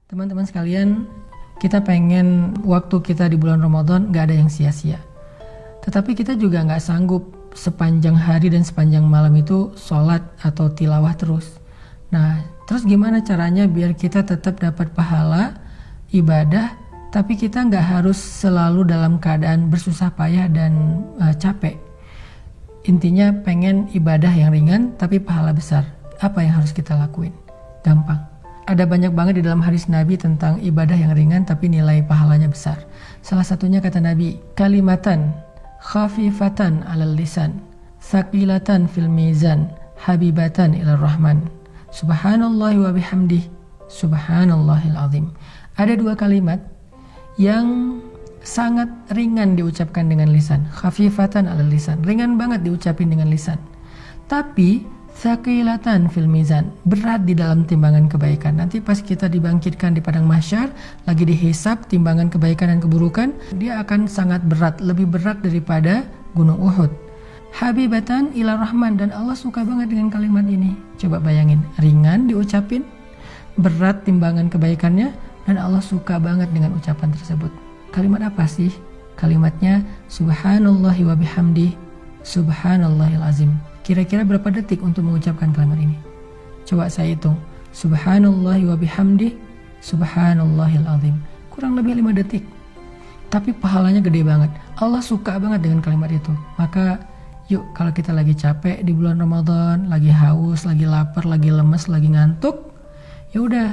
Teman-teman sekalian, kita pengen waktu kita di bulan Ramadan gak ada yang sia-sia. Tetapi kita juga gak sanggup sepanjang hari dan sepanjang malam itu sholat atau tilawah terus. Nah, terus gimana caranya biar kita tetap dapat pahala ibadah, tapi kita gak harus selalu dalam keadaan bersusah payah dan capek. Intinya pengen ibadah yang ringan tapi pahala besar. Apa yang harus kita lakuin? Gampang. Ada banyak banget di dalam hadis Nabi tentang ibadah yang ringan tapi nilai pahalanya besar. Salah satunya kata Nabi, kalimatan khafifatan alal lisan, thaqilatan fil mizan, habibatan ilar rahman. Subhanallahi wa bihamdih, subhanallahil azim. Ada dua kalimat yang sangat ringan diucapkan dengan lisan. Khafifatan alal lisan, ringan banget diucapin dengan lisan. Tapi thaqilatan fil mizan, berat di dalam timbangan kebaikan. Nanti pas kita dibangkitkan di padang mahsyar, lagi dihisab timbangan kebaikan dan keburukan, dia akan sangat berat, lebih berat daripada gunung Uhud. Habibatan ila rahman, dan Allah suka banget dengan kalimat ini. Coba bayangin, ringan diucapin, berat timbangan kebaikannya, dan Allah suka banget dengan ucapan tersebut. Kalimat apa sih? Kalimatnya subhanallahi wa bihamdih, subhanallahil azim. Kira-kira berapa detik untuk mengucapkan kalimat ini? Coba saya hitung. Subhanallahi wa bihamdih, subhanallahil azim. Kurang lebih 5 detik. Tapi pahalanya gede banget. Allah suka banget dengan kalimat itu. Maka yuk, kalau kita lagi capek di bulan Ramadan, lagi haus, lagi lapar, lagi lemes, lagi ngantuk, ya udah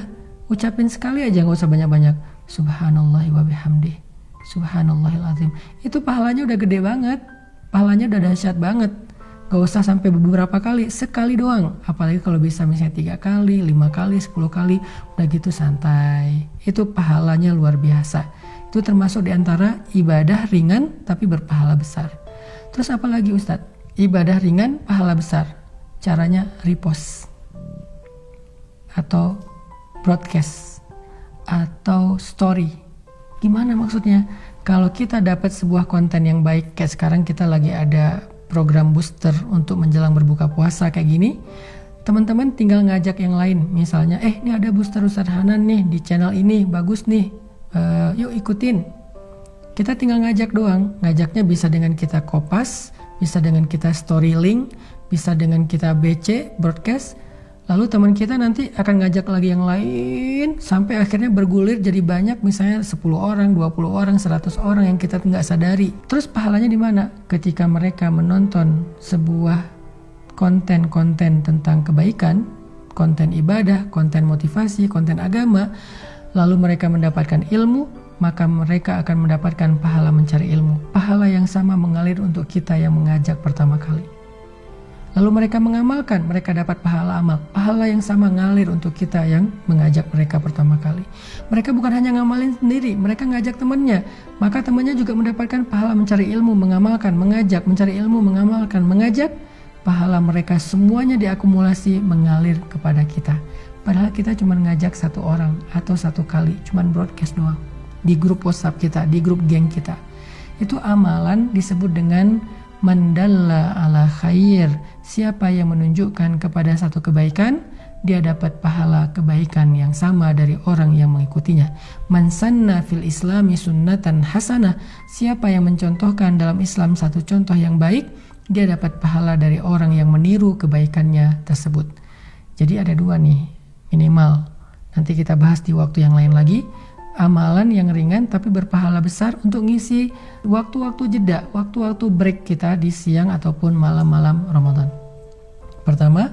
ucapin sekali aja, nggak usah banyak-banyak. Subhanallahi wa bihamdih, subhanallahil azim. Itu pahalanya udah gede banget. Pahalanya udah dahsyat banget. Gak usah sampai beberapa kali, sekali doang. Apalagi kalau bisa misalnya 3 kali, 5 kali, 10 kali, udah gitu santai. Itu pahalanya luar biasa. Itu termasuk diantara ibadah ringan tapi berpahala besar. Terus apa lagi Ustadz? Ibadah ringan, pahala besar. Caranya repost atau broadcast atau story. Gimana maksudnya? Kalau kita dapat sebuah konten yang baik, kayak sekarang kita lagi ada program booster untuk menjelang berbuka puasa kayak gini, teman-teman tinggal ngajak yang lain. Misalnya, ini ada booster Ustadz Hanan nih di channel ini, bagus nih, yuk ikutin. Kita tinggal ngajak doang. Ngajaknya bisa dengan kita kopas, bisa dengan kita story link, bisa dengan kita BC, broadcast. Lalu teman kita nanti akan ngajak lagi yang lain sampai akhirnya bergulir jadi banyak, misalnya 10 orang, 20 orang, 100 orang yang kita nggak sadari. Terus pahalanya di mana? Ketika mereka menonton sebuah konten-konten tentang kebaikan, konten ibadah, konten motivasi, konten agama, lalu mereka mendapatkan ilmu, maka mereka akan mendapatkan pahala mencari ilmu. Pahala yang sama mengalir untuk kita yang mengajak pertama kali. Lalu mereka mengamalkan, mereka dapat pahala amal. Pahala yang sama ngalir untuk kita yang mengajak mereka pertama kali. Mereka bukan hanya ngamalin sendiri, mereka ngajak temannya. Maka temannya juga mendapatkan pahala mencari ilmu, mengamalkan, mengajak, mencari ilmu, mengamalkan, mengajak. Pahala mereka semuanya diakumulasi mengalir kepada kita. Padahal kita cuma ngajak 1 orang atau 1 kali, cuma broadcast doang. Di grup WhatsApp kita, di grup geng kita. Itu amalan disebut dengan mandalla ala khair. Siapa yang menunjukkan kepada satu kebaikan, dia dapat pahala kebaikan yang sama dari orang yang mengikutinya. Man sanna fil islami sunnatan hasanah. Siapa yang mencontohkan dalam Islam satu contoh yang baik, dia dapat pahala dari orang yang meniru kebaikannya tersebut. Jadi ada 2 nih minimal. Nanti kita bahas di waktu yang lain lagi. Amalan yang ringan tapi berpahala besar untuk ngisi waktu-waktu jeda, waktu-waktu break kita di siang ataupun malam-malam Ramadan. Pertama,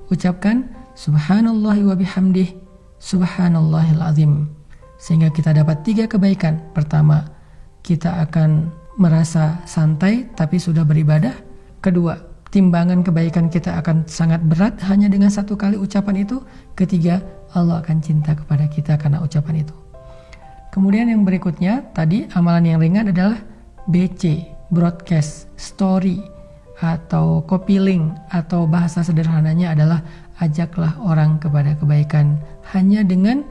ucapkan subhanallahi wa bihamdih, subhanallahil azim. Sehingga kita dapat 3 kebaikan. Pertama, kita akan merasa santai tapi sudah beribadah. Kedua, timbangan kebaikan kita akan sangat berat hanya dengan 1 kali ucapan itu. Ketiga, Allah akan cinta kepada kita karena ucapan itu. Kemudian yang berikutnya, tadi amalan yang ringan adalah BC, broadcast, story, atau copy link, atau bahasa sederhananya adalah ajaklah orang kepada kebaikan. Hanya dengan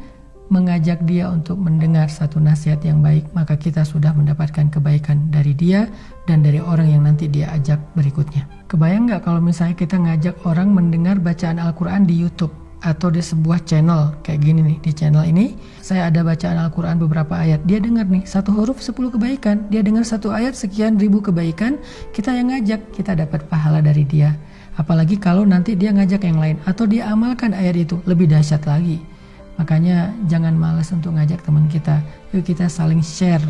mengajak dia untuk mendengar satu nasihat yang baik, maka kita sudah mendapatkan kebaikan dari dia dan dari orang yang nanti dia ajak berikutnya. Kebayang nggak kalau misalnya kita ngajak orang mendengar bacaan Al-Quran di YouTube? atau di sebuah channel kayak gini nih. Di channel ini saya ada bacaan Al-Quran beberapa ayat, dia dengar nih 1 huruf 10 kebaikan, dia dengar 1 ayat sekian ribu kebaikan, kita yang ngajak, kita dapat pahala dari dia. Apalagi kalau nanti dia ngajak yang lain atau dia amalkan ayat itu, lebih dahsyat lagi. Makanya jangan malas untuk ngajak teman kita, yuk kita saling share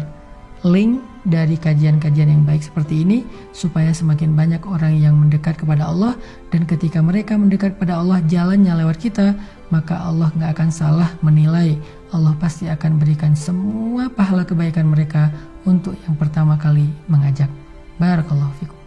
link dari kajian-kajian yang baik seperti ini supaya semakin banyak orang yang mendekat kepada Allah, dan ketika mereka mendekat kepada Allah jalannya lewat kita, maka Allah gak akan salah menilai. Allah pasti akan berikan semua pahala kebaikan mereka untuk yang pertama kali mengajak. Barakallahu fikum.